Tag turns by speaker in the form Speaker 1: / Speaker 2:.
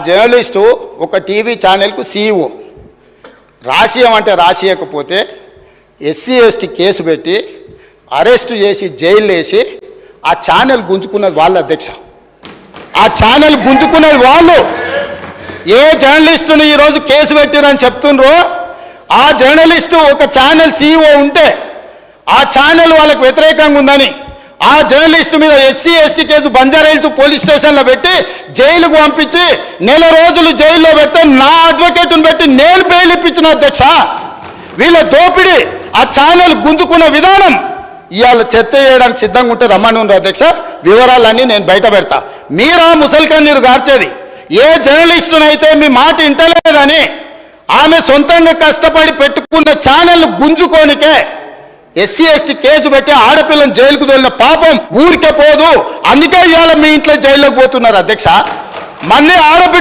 Speaker 1: Journalist ఒక TV ఛానల్కు CEO రాసియమంటే రాసియకపోతే SC ST case పెట్టి అరెస్టు చేసి జైలు వేసి ఆ ఛానల్ గుంజుకున్నది వాళ్ళ అధ్యక్ష. ఆ ఛానల్ గుంజుకున్నది వాళ్ళు. ఏ జర్నలిస్టుని ఈరోజు కేసు పెట్టిరని చెప్తుండ్రో ఆ జర్నలిస్టు ఒక ఛానల్ సీఈఓ ఉంటే ఆ ఛానల్ వాళ్ళకు వ్యతిరేకంగా ఉందని ఆ జర్నలిస్టు మీద SC ST case Banjara Hills police స్టేషన్లో పెట్టి జైలుకు పంపించి నెల రోజులు జైల్లో పెడితే నా అడ్వకేట్ను పెట్టి నేను బెయిల్ ఇప్పించిన అధ్యక్ష. వీళ్ళ దోపిడీ ఆ ఛానల్ గుంజుకున్న విధానం ఇవాళ చర్చ చేయడానికి సిద్ధంగా ఉంటే రమ్మని ఉన్నారు అధ్యక్ష. వివరాలన్నీ నేను బయట పెడతా. మీరా ముసల్కన్నీరు గార్చేది ఏ జర్నలిస్టునైతే మీ మాట ఇంటలేదని ఆమె సొంతంగా కష్టపడి పెట్టుకున్న ఛానల్ గుంజుకోనికే ఎస్సీ ఎస్టీ కేసు పెట్టి ఆడపిల్లని జైలుకు తోలిన పాపం ఊరికే పోదు. అందుకే ఇవాళ మీ ఇంట్లో జైల్లోకి పోతున్నారు అధ్యక్ష. మళ్ళీ ఆడపిల్ల